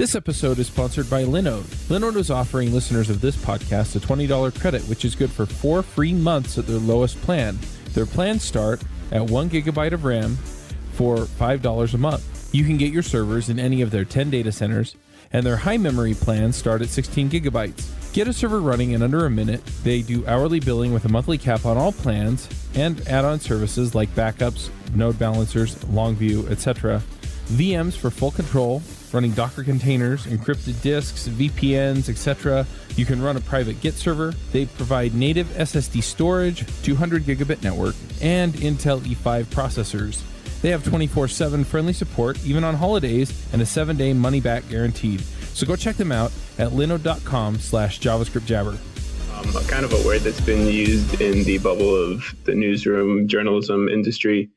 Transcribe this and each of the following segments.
This episode is sponsored by Linode. Linode is offering listeners of this podcast a $20 credit, which is good for 4 free months at their lowest plan. Their plans start at 1 gigabyte of RAM for $5 a month. You can get your servers in any of their 10 data centers, and their high memory plans start at 16 gigabytes. Get a server running in under a minute. They do hourly billing with a monthly cap on all plans and add-on services like backups, node balancers, Longview, etc. VMs for full control, running Docker containers, encrypted disks, VPNs, etc. You can run a private Git server. They provide native SSD storage, 200 gigabit network, and Intel E5 processors. They have 24/7 friendly support, even on holidays, and a 7-day money-back guaranteed. So go check them out at linode.com/JavaScript Jabber. Kind of a word that's been used in the bubble of the newsroom journalism industry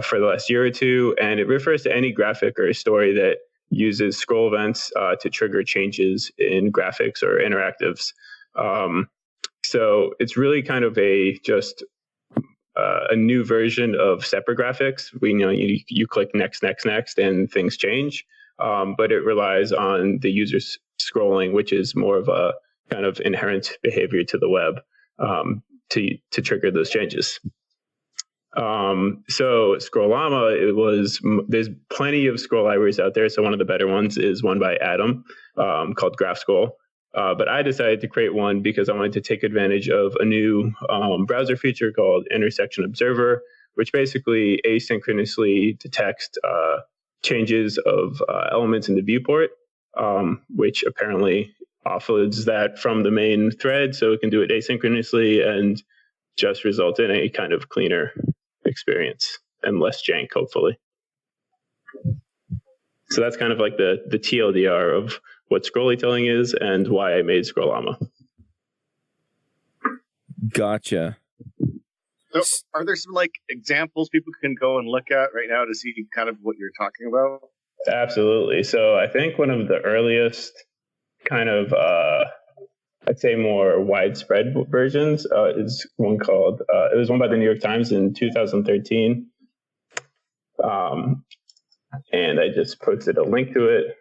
for the last year or two, and it refers to any graphic or story that uses scroll events to trigger changes in graphics or interactives. So it's really kind of a new version of separate graphics. You click next, and things change. But it relies on the user scrolling, which is more of a kind of inherent behavior to the web to trigger those changes. So Scrollama, there's plenty of scroll libraries out there. So one of the better ones is one by Adam called GraphScroll. But I decided to create one because I wanted to take advantage of a new browser feature called IntersectionObserver, which basically asynchronously detects changes of elements in the viewport, which apparently offloads that from the main thread, so it can do it asynchronously and just result in a kind of cleaner experience and less jank, hopefully. So that's kind of like the TLDR of what Scrollytelling is and why I made Scrollama. Gotcha. So are there some examples people can go and look at right now to see kind of what you're talking about? Absolutely. So I think one of the earliest kind of, I'd say more widespread versions is one called, it was one by the New York Times in 2013. And I just posted a link to it.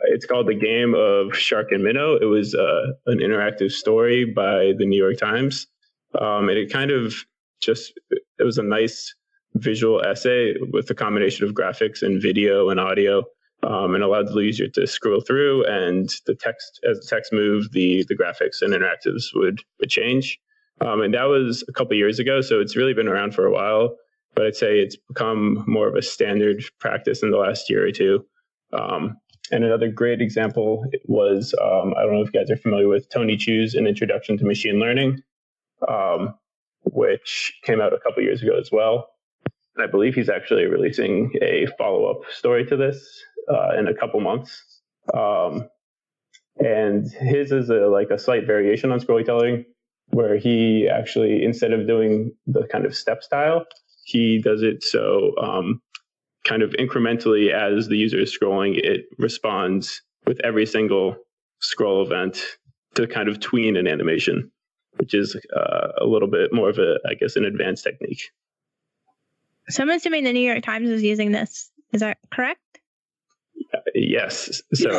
It's called The Game of Shark and Minnow. It was an interactive story by the New York Times. And it was a nice visual essay with a combination of graphics and video and audio, and allowed the user to scroll through, and as the text moved, the graphics and interactives would change. And that was a couple years ago, so it's really been around for a while, but I'd say it's become more of a standard practice in the last year or two. And another great example was, I don't know if you guys are familiar with Tony Chu's An Introduction to Machine Learning, which came out a couple years ago as well. And I believe he's actually releasing a follow-up story to this in a couple months. And his is a slight variation on Scrollytelling, where he actually, instead of doing the kind of step style, he does it so kind of incrementally as the user is scrolling, it responds with every single scroll event to kind of tween an animation, which is a little bit more of an advanced technique. So I'm assuming the New York Times is using this. Is that correct? Yes. So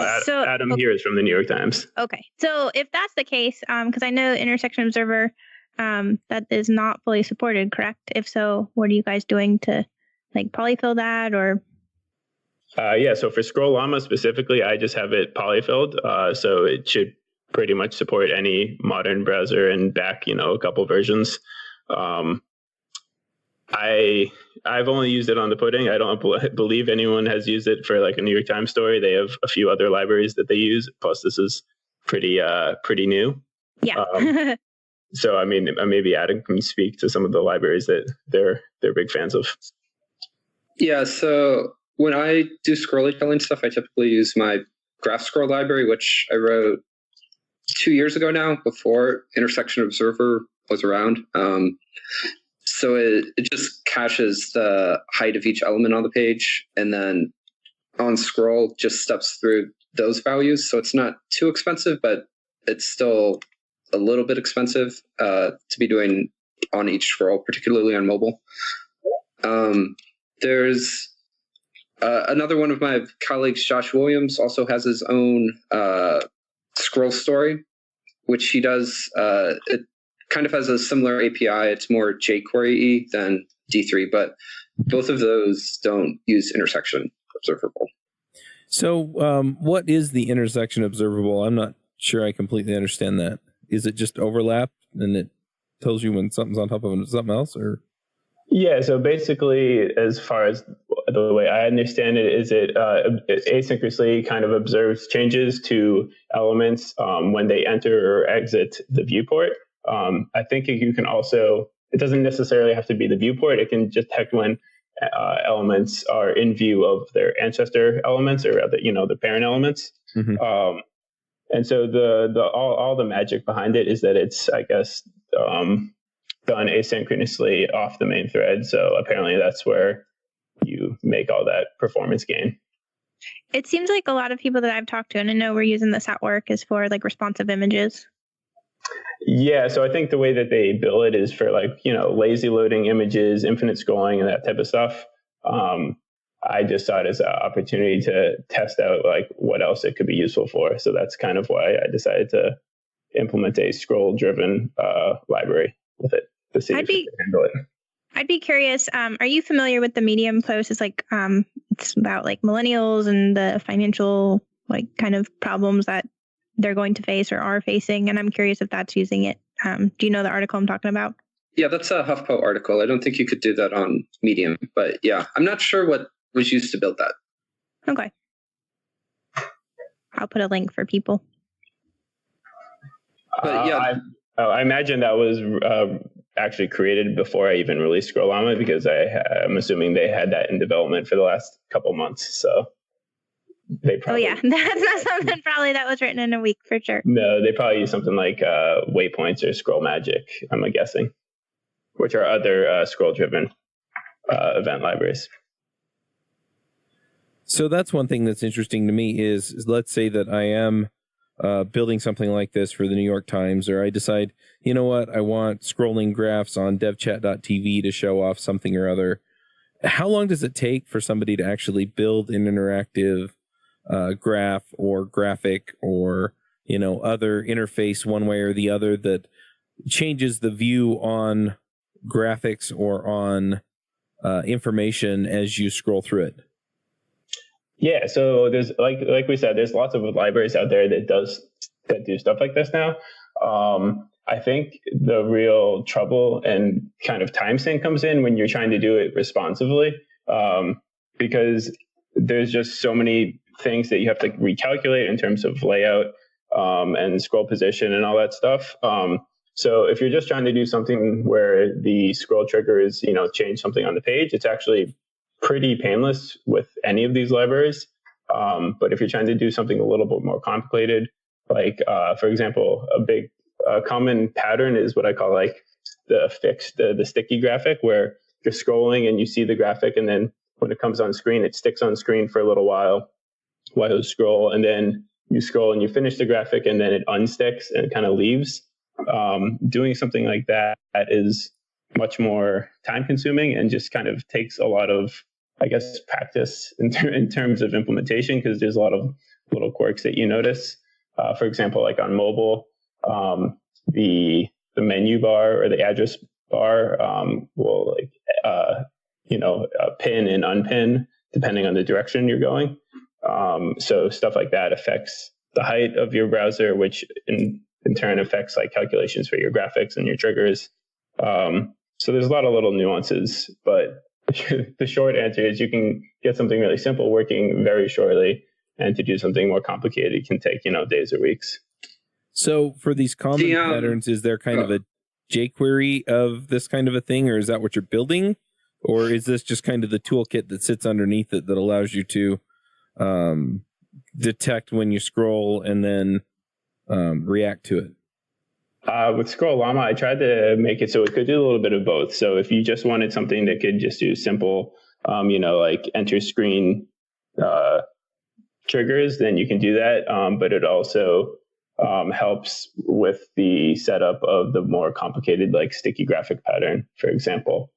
Adam here is from the New York Times. Okay. So if that's the case, because I know IntersectionObserver, that is not fully supported, correct? If so, what are you guys doing to polyfill that or? So for Scrollama specifically, I just have it polyfilled. So it should pretty much support any modern browser and back, a couple versions. I've only used it on the pudding. I don't believe anyone has used it for a New York Times story. They have a few other libraries that they use. Plus, this is pretty new. Yeah. So I mean, maybe Adam can speak to some of the libraries that they're big fans of. Yeah. So when I do Scrollytelling stuff, I typically use my GraphScroll library, which I wrote 2 years ago now, before IntersectionObserver was around. So it just caches the height of each element on the page, and then on scroll just steps through those values. So it's not too expensive, but it's still a little bit expensive to be doing on each scroll, particularly on mobile. There's Another one of my colleagues, Josh Williams, also has his own scroll story, which he does. It kind of has a similar API. It's more jQuery than D3, but both of those don't use intersection observable. So what is the intersection observable? I'm not sure I completely understand that. Is it just overlap and it tells you when something's on top of something else, or? Yeah, so basically, as far as the way I understand it, is it asynchronously kind of observes changes to elements when they enter or exit the viewport. I think you can also, it doesn't necessarily have to be the viewport. It can just detect when elements are in view of their ancestor elements or the parent elements. Mm-hmm. And so all the magic behind it is that it's, I guess, done asynchronously off the main thread. So apparently that's where you make all that performance gain. It seems like a lot of people that I've talked to, and I know we're using this at work, is for like responsive images. Yeah, so I think the way that they bill it is for lazy loading images, infinite scrolling, and that type of stuff. I just saw it as an opportunity to test out what else it could be useful for. So that's kind of why I decided to implement a scroll-driven library with it to see if it can handle it. I'd be curious. Are you familiar with the Medium post? It's it's about millennials and the financial kind of problems that they're going to face or are facing. And I'm curious if that's using it. Do you know the article I'm talking about? Yeah, that's a HuffPo article. I don't think you could do that on Medium, but yeah, I'm not sure what was used to build that. Okay. I'll put a link for people. But yeah, I imagine that was actually created before I even released Scrollama, because I'm assuming they had that in development for the last couple months. So they probably. Oh yeah, that's not something probably that was written in a week for sure. No, they probably use something like Waypoints or Scroll Magic, I'm guessing, which are other scroll-driven event libraries. So that's one thing that's interesting to me is let's say that I am building something like this for the New York Times, or I decide, you know what, I want scrolling graphs on devchat.tv to show off something or other. How long does it take for somebody to actually build an interactive graph or graphic or, other interface one way or the other that changes the view on graphics or on information as you scroll through it? Yeah, so there's like we said, there's lots of libraries out there that do stuff like this now. I think the real trouble and kind of time sink comes in when you're trying to do it responsively, because there's just so many things that you have to recalculate in terms of layout and scroll position and all that stuff. So if you're just trying to do something where the scroll trigger is, change something on the page, it's actually pretty painless with any of these libraries. But if you're trying to do something a little bit more complicated, for example, a big common pattern is what I call the sticky graphic, where you're scrolling and you see the graphic, and then when it comes on screen, it sticks on screen for a little while you scroll, and then you scroll and you finish the graphic, and then it unsticks and kind of leaves. Doing something like that is much more time consuming and just kind of takes a lot of, I guess, practice in terms of implementation, because there's a lot of little quirks that you notice. For example, on mobile, the menu bar or the address bar will pin and unpin depending on the direction you're going. So stuff like that affects the height of your browser, which in turn affects calculations for your graphics and your triggers. So there's a lot of little nuances, but the short answer is you can get something really simple working very shortly, and to do something more complicated can take, days or weeks. So for these common patterns, is there kind of a jQuery of this kind of a thing, or is that what you're building? Or is this just kind of the toolkit that sits underneath it that allows you to detect when you scroll and then react to it? With Scrollama, I tried to make it so it could do a little bit of both. So if you just wanted something that could just do simple, enter screen triggers, then you can do that. But it also helps with the setup of the more complicated, sticky graphic pattern, for example.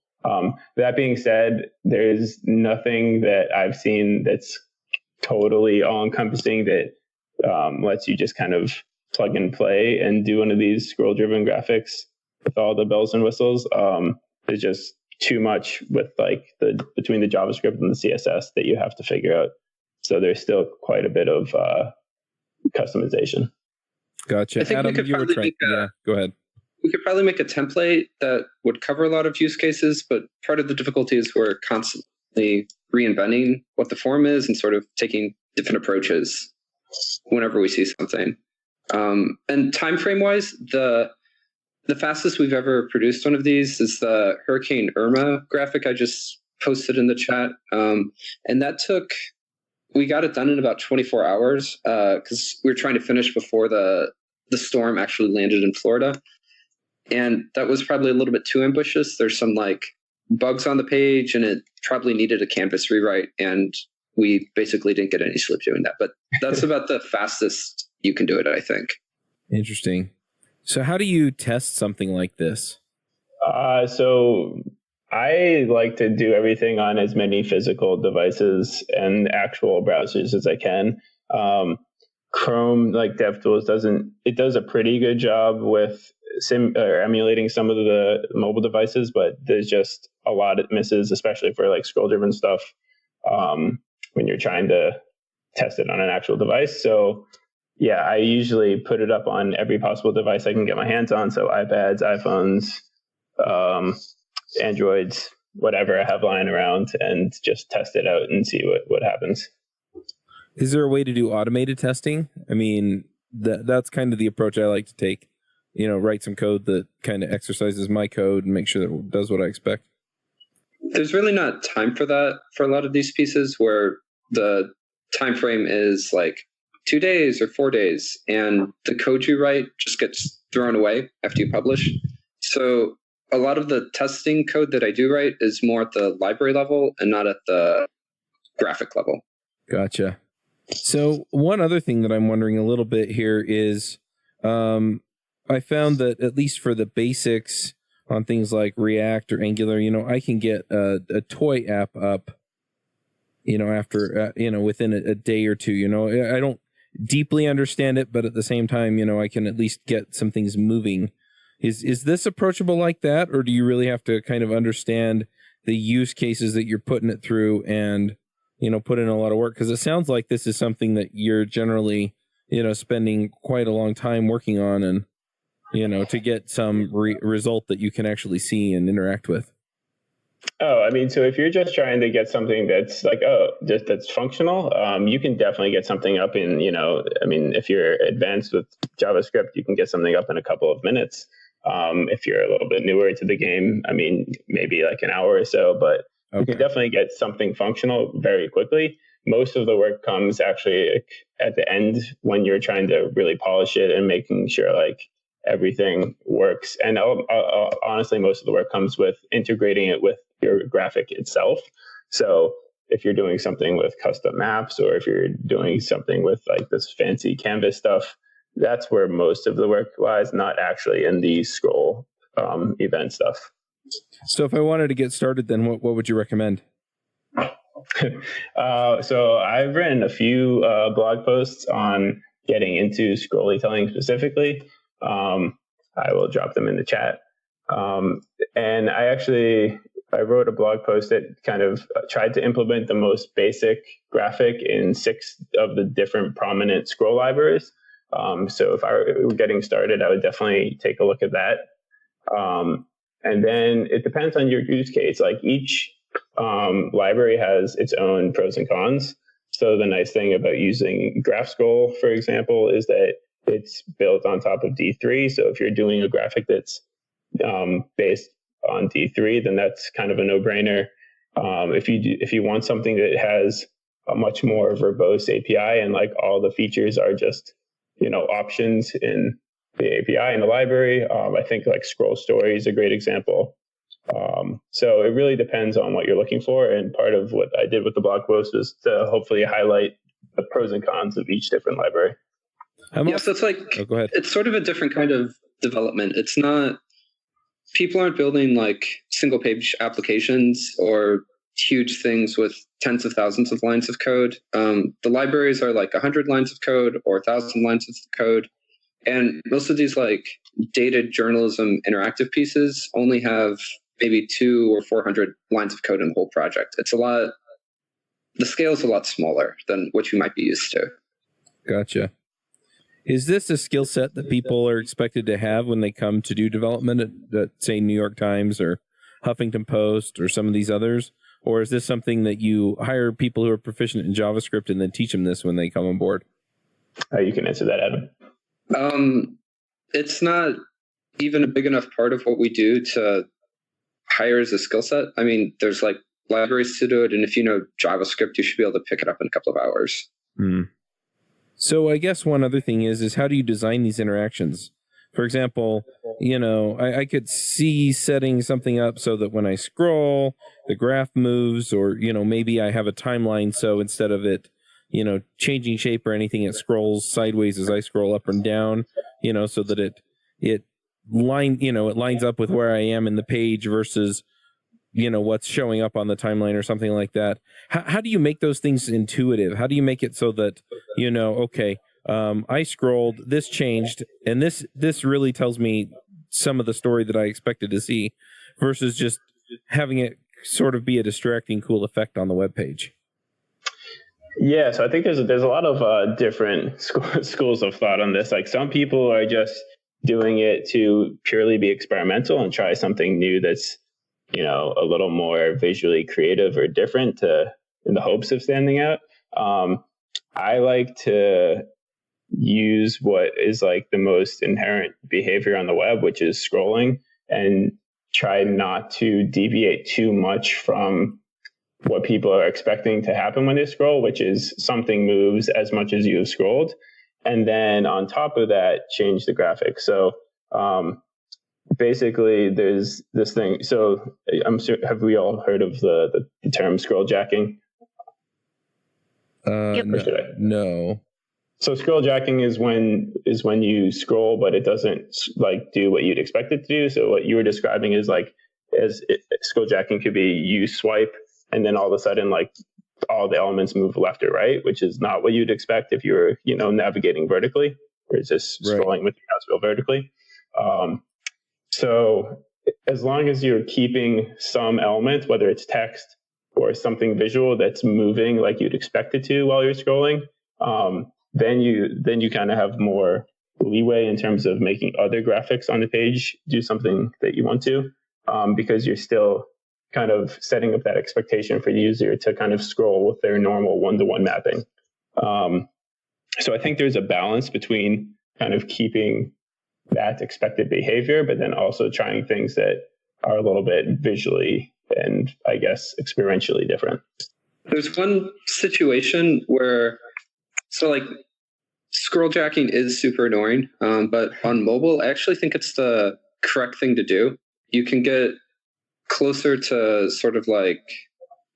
That being said, there's nothing that I've seen that's totally all-encompassing that lets you just kind of plug and play and do one of these scroll-driven graphics with all the bells and whistles. There's just too much with like between the JavaScript and the CSS that you have to figure out. So there's still quite a bit of customization. Gotcha. I think Adam, we could you were probably trying. Go ahead. We could probably make a template that would cover a lot of use cases, but part of the difficulty is we're constantly reinventing what the form is and sort of taking different approaches whenever we see something. And time frame wise, the fastest we've ever produced one of these is the Hurricane Irma graphic I just posted in the chat. And that we got it done in about 24 hours because we were trying to finish before the storm actually landed in Florida. And that was probably a little bit too ambitious. There's some like bugs on the page and it probably needed a canvas rewrite. And we basically didn't get any sleep doing that. But that's about the fastest you can do it, I think. Interesting. So how do you test something like this? So I like to do everything on as many physical devices and actual browsers as I can. Chrome, like DevTools, does a pretty good job with emulating some of the mobile devices, but there's just a lot it misses, especially for like scroll-driven stuff when you're trying to test it on an actual device. So yeah, I usually put it up on every possible device I can get my hands on. So iPads, iPhones, Androids, whatever I have lying around, and just test it out and see what happens. Is there a way to do automated testing? I mean, that's kind of the approach I like to take. Write some code that kind of exercises my code and make sure that it does what I expect. There's really not time for that for a lot of these pieces where the time frame is like 2 days or 4 days, and the code you write just gets thrown away after you publish. So a lot of the testing code that I do write is more at the library level and not at the graphic level. Gotcha. So one other thing that I'm wondering a little bit here is I found that at least for the basics on things like React or Angular, I can get a toy app up, after, within a day or two. I don't deeply understand it, but at the same time, I can at least get some things moving. Is this approachable like that, or do you really have to kind of understand the use cases that you're putting it through and, put in a lot of work? Because it sounds like this is something that you're generally, spending quite a long time working on and, to get some result that you can actually see and interact with. Oh, I mean, so if you're just trying to get something that's like, that's functional, you can definitely get something up in, if you're advanced with JavaScript, you can get something up in a couple of minutes. If you're a little bit newer to the game, I mean, maybe like an hour or so, but okay. You can definitely get something functional very quickly. Most of the work comes actually at the end when you're trying to really polish it and making sure like everything works. And honestly, most of the work comes with integrating it with your graphic itself. So if you're doing something with custom maps, or if you're doing something with like this fancy canvas stuff, that's where most of the work lies, not actually in the scroll event stuff. So if I wanted to get started, then what would you recommend? So I've written a few blog posts on getting into Scrollytelling specifically. I will drop them in the chat. And I wrote a blog post that kind of tried to implement the most basic graphic in 6 of the different prominent scroll libraries. So if I were getting started, I would definitely take a look at that. And then it depends on your use case. Like each library has its own pros and cons. So the nice thing about using GraphScroll, for example, is that it's built on top of D3. So if you're doing a graphic that's based on D3, then that's kind of a no-brainer. If you want something that has a much more verbose API and like all the features are just options in the API in the library, I think like Scroll Story is a great example. So it really depends on what you're looking for. And part of what I did with the blog post was to hopefully highlight the pros and cons of each different library. So it's like, go ahead. It's sort of a different kind of development. It's not people aren't building like single page applications or huge things with tens of thousands of lines of code. The libraries are like 100 lines of code or 1,000 lines of code. And most of these like data journalism interactive pieces only have maybe 200 or 400 lines of code in the whole project. It's a lot. The scale is a lot smaller than what you might be used to. Gotcha. Is this a skill set that people are expected to have when they come to do development at say, New York Times or Huffington Post or some of these others? Or is this something that you hire people who are proficient in JavaScript and then teach them this when they come on board? You can answer that, Adam. It's not even a big enough part of what we do to hire as a skill set. I mean, there's like libraries to do it. And if you know JavaScript, you should be able to pick it up in a couple of hours. So I guess one other thing is how do you design these interactions? For example, I could see setting something up so that when I scroll, the graph moves, or, maybe I have a timeline. So instead of it, changing shape or anything, it scrolls sideways as I scroll up and down, so that it lines up with where I am in the page versus, what's showing up on the timeline or something like that. How do you make those things intuitive? How do you make it so that, okay, I scrolled, this changed, and this really tells me some of the story that I expected to see versus just having it sort of be a distracting, cool effect on the web page? Yeah, so I think there's a lot of different schools of thought on this. Like some people are just doing it to purely be experimental and try something new that's, a little more visually creative or different in the hopes of standing out. I like to use what is like the most inherent behavior on the web, which is scrolling, and try not to deviate too much from what people are expecting to happen when they scroll, which is something moves as much as you have scrolled. And then on top of that, change the graphics. So basically there's this thing. So I'm sure, have we all heard of the term scrolljacking? No. So scrolljacking is when you scroll, but it doesn't like do what you'd expect it to do. So what you were describing is like, scrolljacking could be you swipe and then all of a sudden like all the elements move left or right, which is not what you'd expect if you were, navigating vertically, or just scrolling with your mouse wheel vertically. So as long as you're keeping some element, whether it's text or something visual that's moving like you'd expect it to while you're scrolling, then you kind of have more leeway in terms of making other graphics on the page do something that you want to, because you're still kind of setting up that expectation for the user to kind of scroll with their normal one-to-one mapping. So I think there's a balance between kind of keeping that expected behavior, but then also trying things that are a little bit visually and I guess experientially different. There's one situation where, so like scrolljacking is super annoying, but on mobile, I actually think it's the correct thing to do. You can get closer to sort of like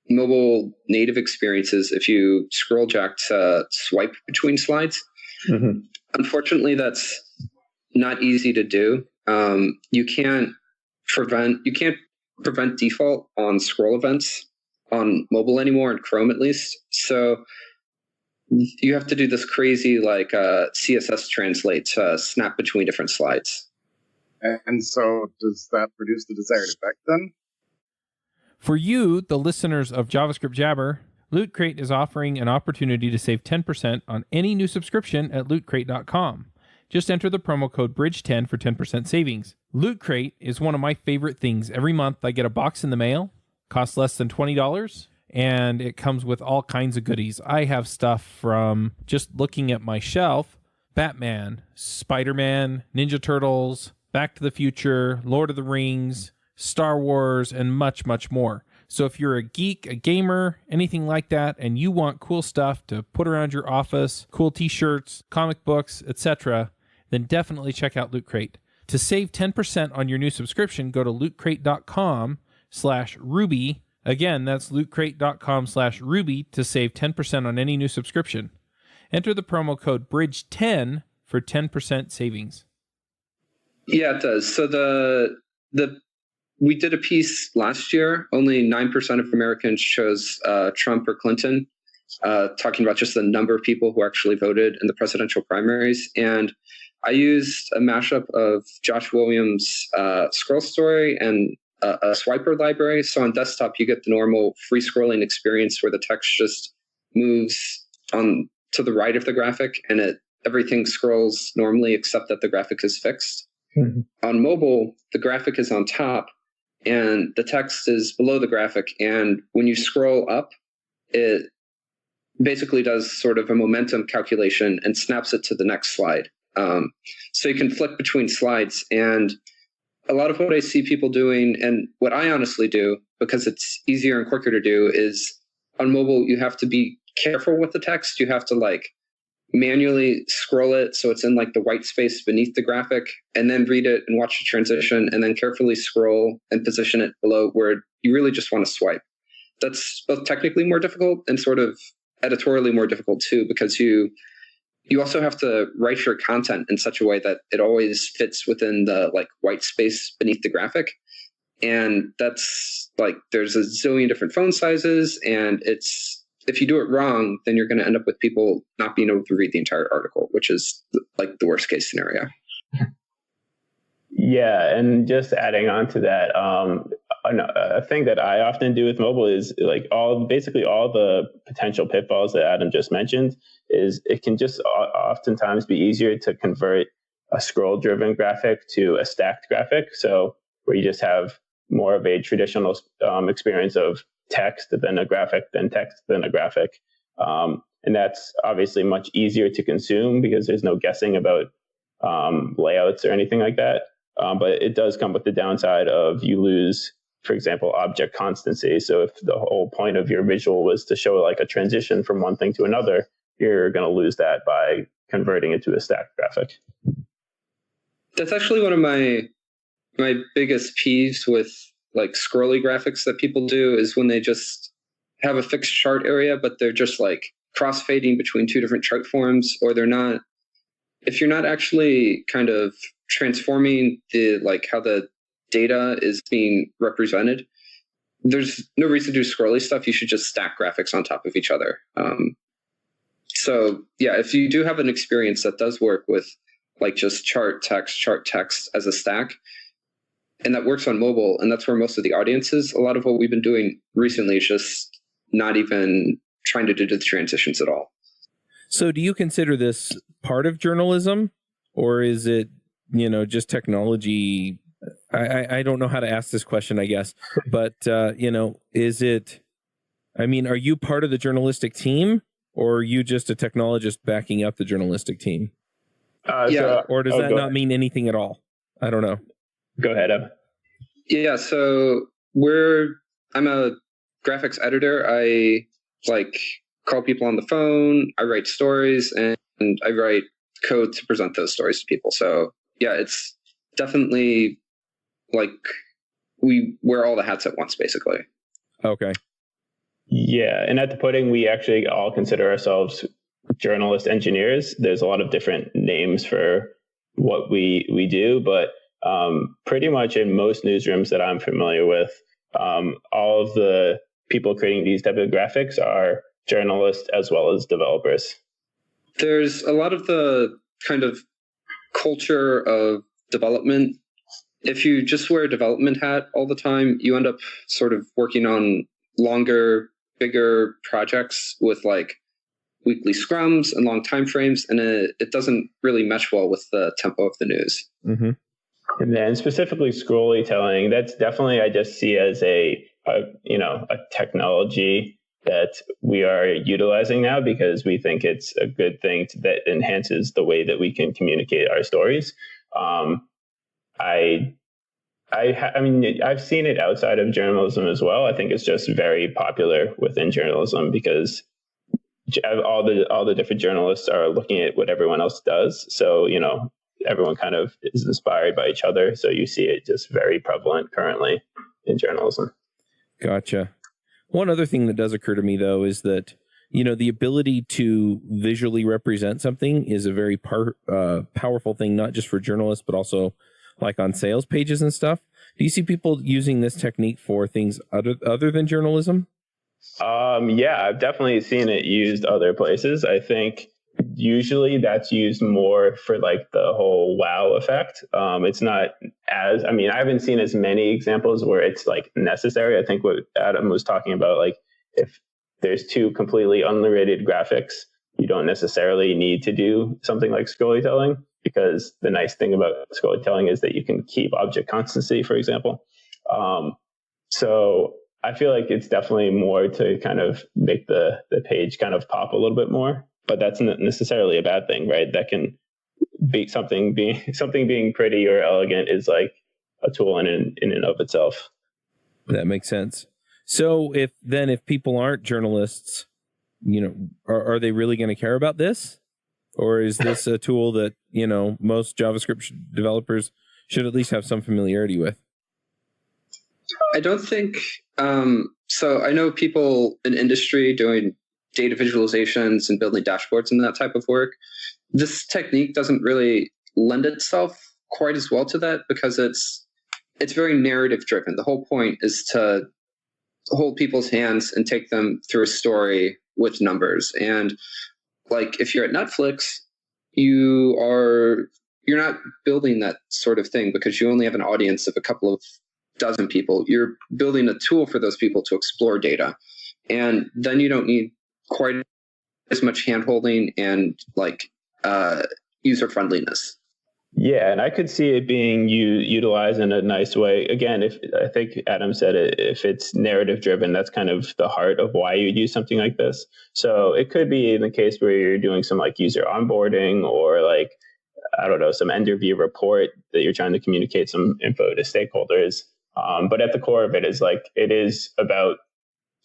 mobile native experiences if you scrolljack to swipe between slides. Mm-hmm. Unfortunately, that's not easy to do. You can't prevent default on scroll events on mobile anymore, in Chrome at least. So you have to do this crazy like CSS translate to snap between different slides. And so does that produce the desired effect then? For you, the listeners of JavaScript Jabber, Loot Crate is offering an opportunity to save 10% on any new subscription at lootcrate.com. Just enter the promo code BRIDGE10 for 10% savings. Loot Crate is one of my favorite things. Every month I get a box in the mail, costs less than $20, and it comes with all kinds of goodies. I have stuff from, just looking at my shelf, Batman, Spider-Man, Ninja Turtles, Back to the Future, Lord of the Rings, Star Wars, and much, much more. So if you're a geek, a gamer, anything like that, and you want cool stuff to put around your office, cool t-shirts, comic books, etc., then definitely check out Loot Crate. To save 10% on your new subscription, go to lootcrate.com/Ruby. Again, that's lootcrate.com/Ruby to save 10% on any new subscription. Enter the promo code BRIDGE10 for 10% savings. Yeah, it does. So the we did a piece last year. Only 9% of Americans chose Trump or Clinton, talking about just the number of people who actually voted in the presidential primaries. And I used a mashup of Josh Williams' scroll story and a swiper library. So on desktop, you get the normal free scrolling experience where the text just moves on to the right of the graphic, and everything scrolls normally except that the graphic is fixed. Mm-hmm. On mobile, the graphic is on top and the text is below the graphic. And when you scroll up, it basically does sort of a momentum calculation and snaps it to the next slide. So you can flick between slides. And a lot of what I see people doing, and what I honestly do, because it's easier and quicker to do, is on mobile, you have to be careful with the text. You have to like manually scroll it so it's in like the white space beneath the graphic, and then read it and watch the transition, and then carefully scroll and position it below where you really just want to swipe. That's both technically more difficult and sort of editorially more difficult too, because you also have to write your content in such a way that it always fits within the like white space beneath the graphic. And that's like, there's a zillion different font sizes, and if you do it wrong, then you're going to end up with people not being able to read the entire article, which is like the worst case scenario. Yeah, and just adding on to that, a thing that I often do with mobile is like basically all the potential pitfalls that Adam just mentioned is it can just oftentimes be easier to convert a scroll-driven graphic to a stacked graphic. So where you just have more of a traditional experience of text, then a graphic, then text, then a graphic. And that's obviously much easier to consume because there's no guessing about layouts or anything like that. But it does come with the downside of you lose, for example, object constancy. So if the whole point of your visual was to show like a transition from one thing to another, you're going to lose that by converting it to a stacked graphic. That's actually one of my biggest peeves with like scrolly graphics that people do, is when they just have a fixed chart area, but they're just like crossfading between two different chart forms, or if you're not actually kind of transforming like how the data is being represented, there's no reason to do scrolly stuff. You should just stack graphics on top of each other. So yeah, if you do have an experience that does work with like just chart text as a stack, and that works on mobile, and that's where most of the audience is, a lot of what we've been doing recently is just not even trying to do the transitions at all. So do you consider this part of journalism, or is it, just technology? I don't know how to ask this question, I guess, but, is it, are you part of the journalistic team, or are you just a technologist backing up the journalistic team? Or does that not mean anything at all? I don't know. Go ahead, Evan. Yeah, so I'm a graphics editor. I call people on the phone, I write stories, and I write code to present those stories to people. So yeah, it's definitely like we wear all the hats at once, basically. Okay. Yeah, and at the Pudding, we actually all consider ourselves journalist engineers. There's a lot of different names for what we do, but pretty much in most newsrooms that I'm familiar with, all of the people creating these type of graphics are journalists as well as developers. There's a lot of the kind of culture of development. If you just wear a development hat all the time, you end up sort of working on longer, bigger projects with like weekly scrums and long time frames, and it doesn't really mesh well with the tempo of the news. Mm-hmm. And then specifically Scrollytelling, that's definitely, I just see as a technology that we are utilizing now because we think it's a good thing that enhances the way that we can communicate our stories. I've seen it outside of journalism as well. I think it's just very popular within journalism because all the different journalists are looking at what everyone else does. So, everyone kind of is inspired by each other. So you see it just very prevalent currently in journalism. Gotcha. One other thing that does occur to me, though, is that, the ability to visually represent something is a very powerful thing, not just for journalists, but also like on sales pages and stuff. Do you see people using this technique for things other than journalism? Yeah, I've definitely seen it used other places. I think usually that's used more for like the whole wow effect. It's not as, I mean, I haven't seen as many examples where it's like necessary. I think what Adam was talking about, like if there's two completely unrelated graphics, you don't necessarily need to do something like Scrollytelling, because the nice thing about Scrollytelling is that you can keep object constancy, for example. So I feel like it's definitely more to kind of make the page kind of pop a little bit more, but that's not necessarily a bad thing, right? That can be something being pretty or elegant is like a tool in and of itself. That makes sense. So if people aren't journalists, are they really going to care about this? Or is this a tool that, most JavaScript developers should at least have some familiarity with? I don't think so. I know people in industry doing data visualizations and building dashboards and that type of work. This technique doesn't really lend itself quite as well to that because it's very narrative driven. The whole point is to hold people's hands and take them through a story with numbers. And like if you're at Netflix, you're not building that sort of thing because you only have an audience of a couple of dozen people. You're building a tool for those people to explore data. And then you don't need quite as much hand-holding and like user friendliness. Yeah, and I could see it being utilized in a nice way. Again, if I think Adam said it, if it's narrative driven, that's kind of the heart of why you'd use something like this. So it could be in the case where you're doing some like user onboarding or like, I don't know, some end review report that you're trying to communicate some info to stakeholders. But at the core of it is like, it is about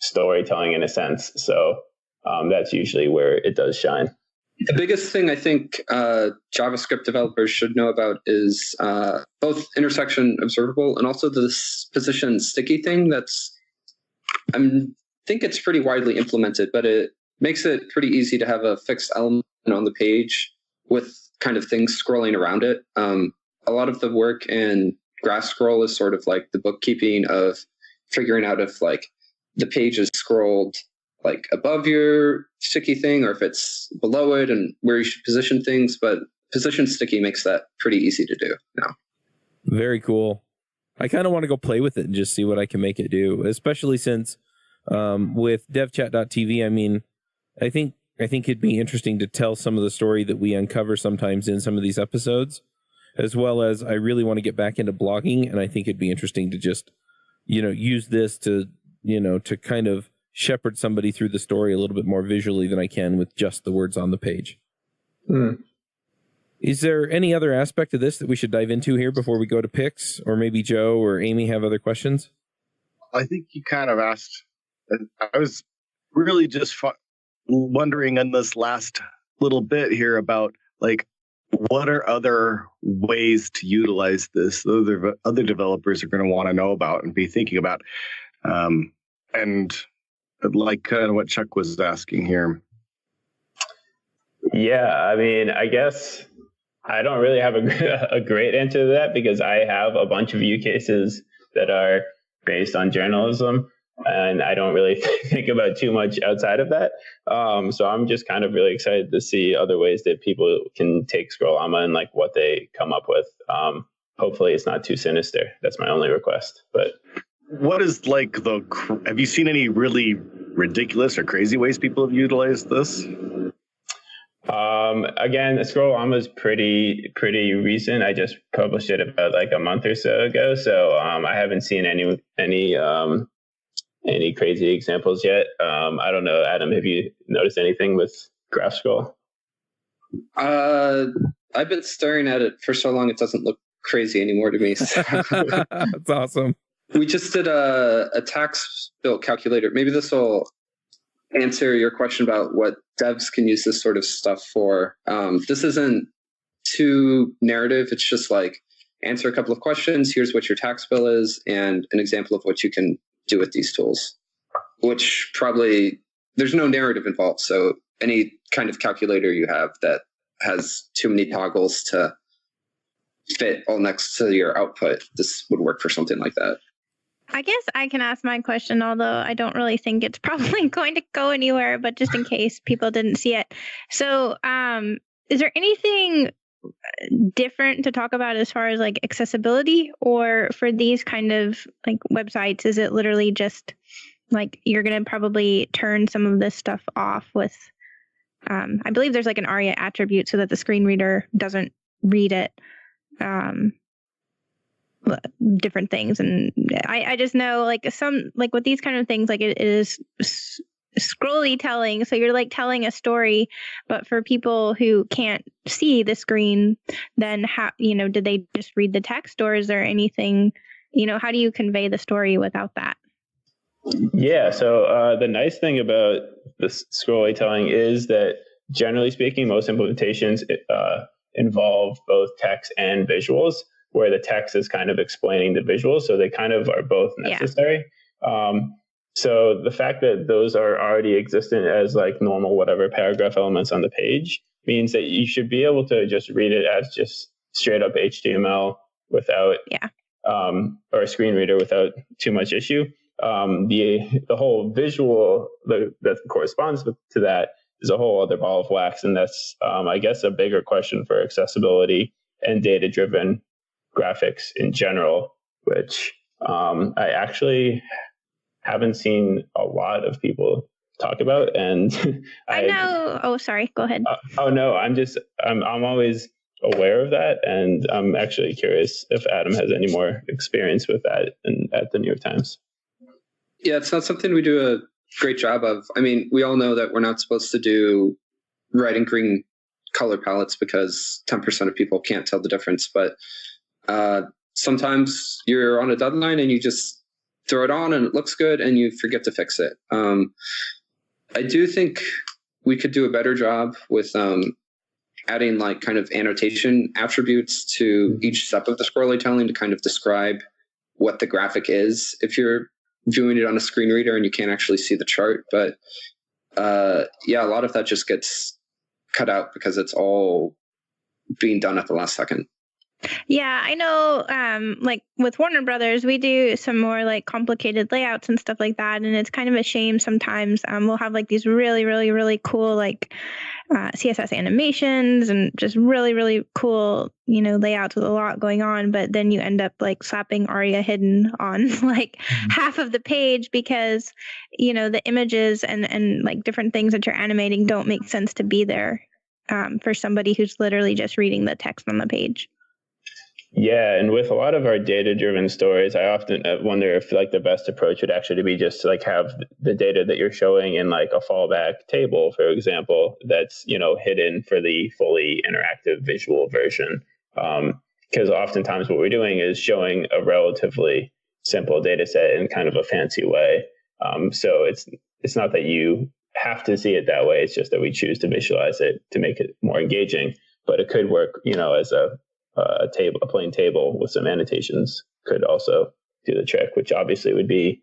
storytelling in a sense. So that's usually where it does shine. The biggest thing I think JavaScript developers should know about is both intersection observable and also this position sticky thing I think it's pretty widely implemented, but it makes it pretty easy to have a fixed element on the page with kind of things scrolling around it. A lot of the work in GraphScroll is sort of like the bookkeeping of figuring out if like the page is scrolled like above your sticky thing or if it's below it and where you should position things. But position sticky makes that pretty easy to do now. Very cool. I kind of want to go play with it and just see what I can make it do, especially since with devchat.tv, I mean, I think it'd be interesting to tell some of the story that we uncover sometimes in some of these episodes, as well as I really want to get back into blogging. And I think it'd be interesting to just, use this to, to kind of shepherd somebody through the story a little bit more visually than I can with just the words on the page. Is there any other aspect of this that we should dive into here before we go to picks? Or maybe Joe or Aimee have other questions? I think you kind of asked. I was really just wondering in this last little bit here about like, what are other ways to utilize this other developers are going to want to know about and be thinking about? And like kind of what Chuck was asking here. Yeah, I mean, I guess I don't really have a great answer to that because I have a bunch of use cases that are based on journalism, and I don't really think about too much outside of that. So I'm just kind of really excited to see other ways that people can take Scrollama and like what they come up with. Hopefully it's not too sinister. That's my only request. But what is like have you seen any really ridiculous or crazy ways people have utilized this? Again, Scrollama is pretty recent. I just published it about like a month or so ago. So I haven't seen any crazy examples yet. I don't know, Adam, have you noticed anything with GraphScroll? I've been staring at it for so long it doesn't look crazy anymore to me. So. That's awesome. We just did a tax bill calculator. Maybe this will answer your question about what devs can use this sort of stuff for. This isn't too narrative. It's just like answer a couple of questions. Here's what your tax bill is and an example of what you can do with these tools, which probably there's no narrative involved. So any kind of calculator you have that has too many toggles to fit all next to your output, this would work for something like that. I guess I can ask my question, although I don't really think it's probably going to go anywhere, but just in case people didn't see it. So is there anything different to talk about as far as like accessibility, or for these kind of like websites, is it literally just like you're going to probably turn some of this stuff off with, I believe there's like an ARIA attribute so that the screen reader doesn't read it. Different things, and I just know like some like with these kind of things, like it is scrollytelling, so you're like telling a story, but for people who can't see the screen, then how, did they just read the text, or is there anything, how do you convey the story without that? Yeah, so the nice thing about this scrollytelling is that generally speaking, most implementations involve both text and visuals, where the text is kind of explaining the visuals. So they kind of are both necessary. Yeah. So the fact that those are already existent as like normal, whatever paragraph elements on the page means that you should be able to just read it as just straight up HTML without, or a screen reader without too much issue. The whole visual that corresponds to that is a whole other ball of wax. And that's, I guess, a bigger question for accessibility and data-driven graphics in general, which I actually haven't seen a lot of people talk about. And I know. Oh, sorry. Go ahead. No, I'm always aware of that. And I'm actually curious if Adam has any more experience with that at the New York Times. Yeah, it's not something we do a great job of. I mean, we all know that we're not supposed to do red and green color palettes because 10% of people can't tell the difference. But sometimes you're on a deadline and you just throw it on and it looks good and you forget to fix it. I do think we could do a better job with adding like kind of annotation attributes to each step of the scrollytelling to kind of describe what the graphic is if you're viewing it on a screen reader and you can't actually see the chart. But a lot of that just gets cut out because it's all being done at the last second. Yeah, I know, like with Warner Brothers, we do some more like complicated layouts and stuff like that. And it's kind of a shame sometimes. We'll have like these really, really, really cool like CSS animations and just really, really cool, layouts with a lot going on. But then you end up like slapping ARIA hidden on like half of the page because, the images and like different things that you're animating don't make sense to be there for somebody who's literally just reading the text on the page. Yeah, and with a lot of our data-driven stories, I often wonder if like the best approach would actually be just to like have the data that you're showing in like a fallback table, for example, that's hidden for the fully interactive visual version. Because oftentimes what we're doing is showing a relatively simple data set in kind of a fancy way. So it's not that you have to see it that way. It's just that we choose to visualize it to make it more engaging. But it could work, as a plain table with some annotations could also do the trick, which obviously would be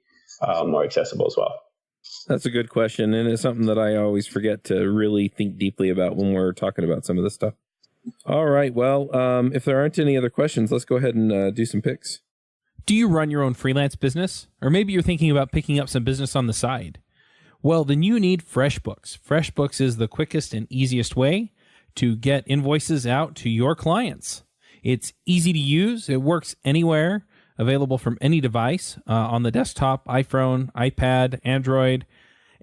more accessible as well. That's a good question, and it's something that I always forget to really think deeply about when we're talking about some of this stuff. All right, well, if there aren't any other questions, let's go ahead and do some picks. Do you run your own freelance business? Or maybe you're thinking about picking up some business on the side? Well, then you need FreshBooks. FreshBooks is the quickest and easiest way to get invoices out to your clients. It's easy to use. It works anywhere, available from any device on the desktop, iPhone, iPad, Android,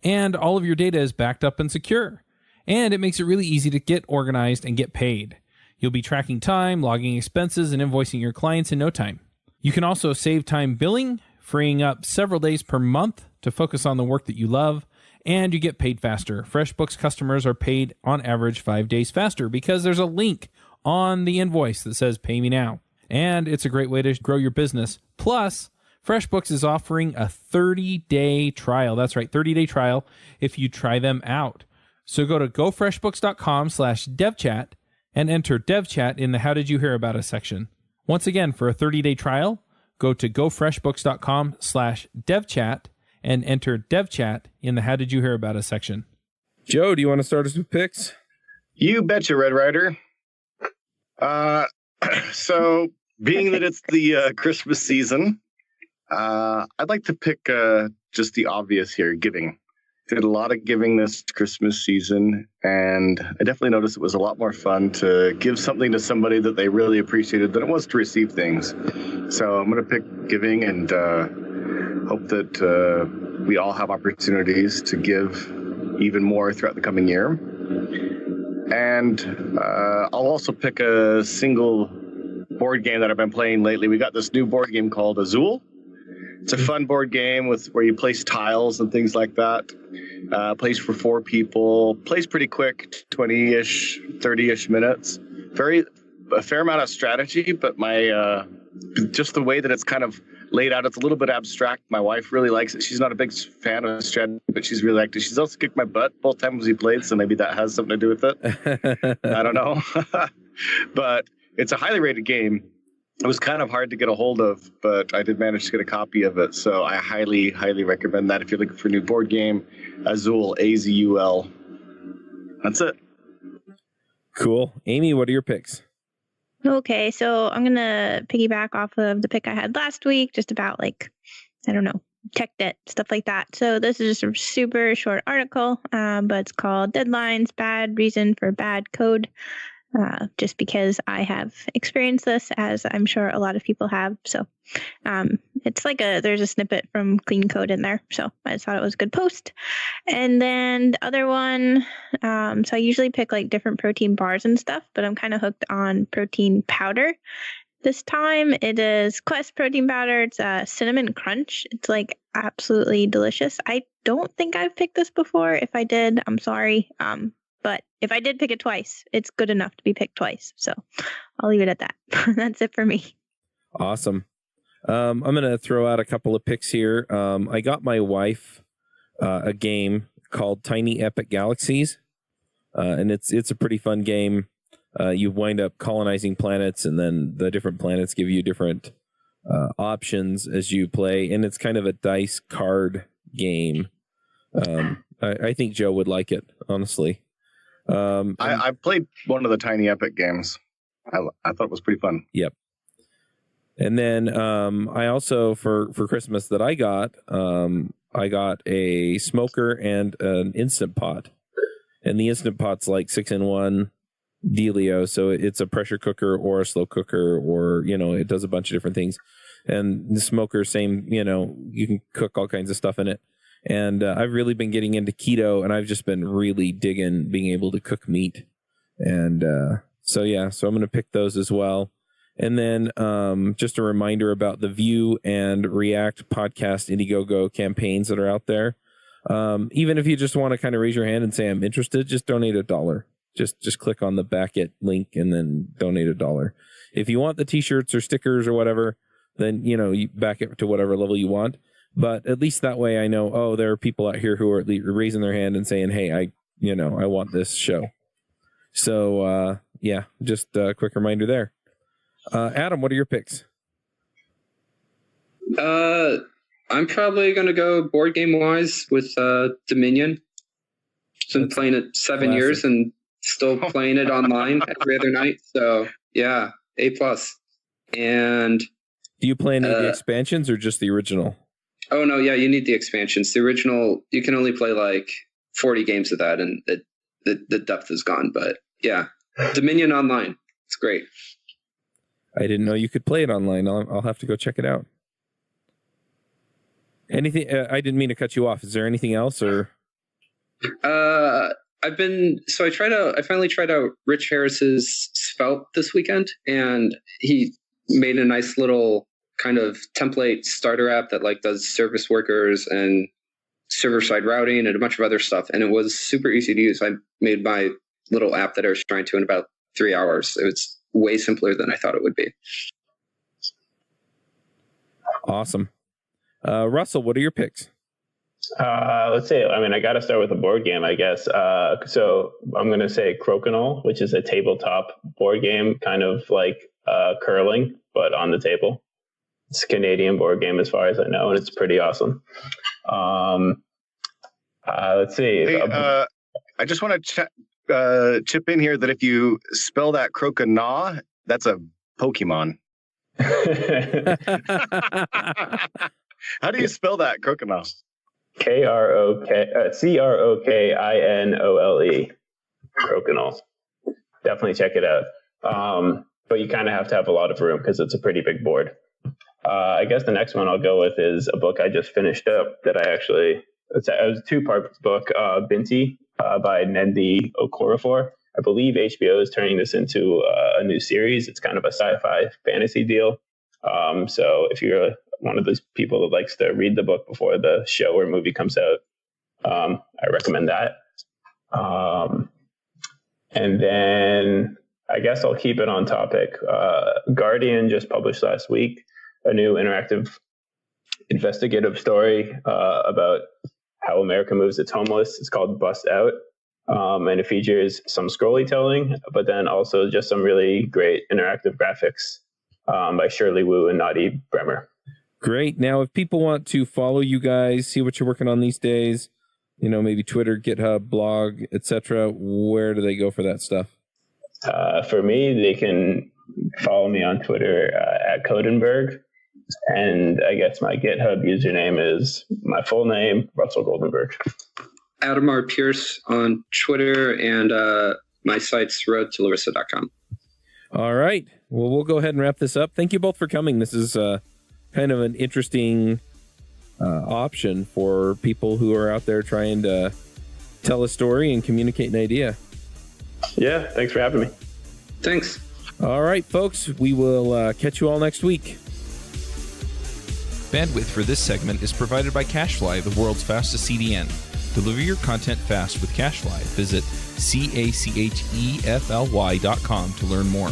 and all of your data is backed up and secure. And it makes it really easy to get organized and get paid. You'll be tracking time, logging expenses, and invoicing your clients in no time. You can also save time billing, freeing up several days per month to focus on the work that you love, and you get paid faster. FreshBooks customers are paid on average 5 days faster because there's a link on the invoice that says pay me now. And it's a great way to grow your business. Plus, FreshBooks is offering a 30-day trial. That's right, 30-day trial if you try them out. So go to gofreshbooks.com/devchat and enter devchat in the How Did You Hear About Us section. Once again, for a 30-day trial, go to gofreshbooks.com/devchat and enter devchat in the How Did You Hear About Us section. Joe, do you want to start us with picks? You betcha, Red Rider. So, being that it's the Christmas season, I'd like to pick just the obvious here, giving. Did a lot of giving this Christmas season, and I definitely noticed it was a lot more fun to give something to somebody that they really appreciated than it was to receive things. So I'm going to pick giving and hope that we all have opportunities to give even more throughout the coming year. And I'll also pick a single board game that I've been playing lately. We got this new board game called Azul. It's a fun board game where you place tiles and things like that. Plays for 4 people. Plays pretty quick, 20-ish, 30-ish minutes. A fair amount of strategy, but just the way that it's kind of laid out, it's a little bit abstract. My wife really likes it. She's not a big fan of strategy, but she's really liked it. She's also kicked my butt both times we played, so maybe that has something to do with it. I don't know. But it's a highly rated game. It was kind of hard to get a hold of, but I did manage to get a copy of it. So I highly, highly recommend that if you're looking for a new board game. Azul, Azul. That's it. Cool. Aimee, what are your picks? Okay, so I'm going to piggyback off of the pick I had last week, just about tech debt, stuff like that. So this is just a super short article, but it's called Deadlines, Bad Reason for Bad Code. Just because I have experienced this, as I'm sure a lot of people have. So it's there's a snippet from Clean Code in there. So I just thought it was a good post. And then the other one, so I usually pick different protein bars and stuff, but I'm kind of hooked on protein powder. This time it is Quest protein powder. It's a cinnamon crunch. It's absolutely delicious. I don't think I've picked this before. If I did, I'm sorry. But if I did pick it twice, it's good enough to be picked twice. So I'll leave it at that. That's it for me. Awesome. I'm going to throw out a couple of picks here. I got my wife a game called Tiny Epic Galaxies. And it's a pretty fun game. You wind up colonizing planets, and then the different planets give you different options as you play. And it's kind of a dice card game. I think Joe would like it, honestly. I played one of the Tiny Epic games. I thought it was pretty fun. Yep. And then I also, for Christmas that I got a smoker and an Instant Pot. And the Instant Pot's 6-in-1 dealio. So it's a pressure cooker or a slow cooker, or, it does a bunch of different things. And the smoker, same, you can cook all kinds of stuff in it. And I've really been getting into keto, and I've just been really digging being able to cook meat. And so I'm going to pick those as well. And then just a reminder about the Vue and React podcast Indiegogo campaigns that are out there. Even if you just want to kind of raise your hand and say, I'm interested, just donate $1. Just click on the Back It link and then donate $1. If you want the t-shirts or stickers or whatever, then, you back it to whatever level you want. But at least that way I know, there are people out here who are raising their hand and saying, hey, I want this show. So, just a quick reminder there. Adam, what are your picks? I'm probably going to go board game wise with Dominion. Been playing it 7 years and still playing it online every other night. So, yeah, A+. And do you play any of the expansions or just the original? Oh, no, yeah, you need the expansions. The original, you can only play 40 games of that, and the depth is gone. But yeah, Dominion Online. It's great. I didn't know you could play it online. I'll have to go check it out. Anything? I didn't mean to cut you off. Is there anything else, or? I finally tried out Rich Harris's Svelte this weekend, and he made a nice little kind of template starter app that does service workers and server-side routing and a bunch of other stuff. And it was super easy to use. I made my little app that I was trying to in about 3 hours. It was way simpler than I thought it would be. Awesome. Russell, what are your picks? Let's see. I got to start with a board game, I guess. So I'm going to say Crokinole, which is a tabletop board game, kind of like curling, but on the table. It's a Canadian board game as far as I know, and it's pretty awesome. Let's see. Hey, I just want to chip in here that if you spell that Crokinole, that's a Pokemon. How do you spell that, Crokinole? Crokkinole. Crokinole. Definitely check it out. But you kind of have to have a lot of room because it's a pretty big board. I guess the next one I'll go with is a book I just finished up that it was a 2-part book, Binti by Nnedi Okorafor. I believe HBO is turning this into a new series. It's kind of a sci-fi fantasy deal. So if you're one of those people that likes to read the book before the show or movie comes out, I recommend that. And then I guess I'll keep it on topic. Guardian just published last week a new interactive investigative story about how America moves its homeless. It's called Bust Out. And it features some Scrollytelling, but then also just some really great interactive graphics by Shirley Wu and Nadi Bremer. Great. Now, if people want to follow you guys, see what you're working on these days, maybe Twitter, GitHub, blog, etc., where do they go for that stuff? For me, they can follow me on Twitter at Goldenberg. And I guess my GitHub username is my full name, Russell Goldenberg. Adam R. Pearce on Twitter, and my site's roadtolarissa.com. All right. Well, we'll go ahead and wrap this up. Thank you both for coming. This is kind of an interesting option for people who are out there trying to tell a story and communicate an idea. Yeah, thanks for having me. Thanks. All right, folks. We will catch you all next week. Bandwidth for this segment is provided by CacheFly, the world's fastest CDN. Deliver your content fast with CacheFly. Visit CACHEFLY.com to learn more.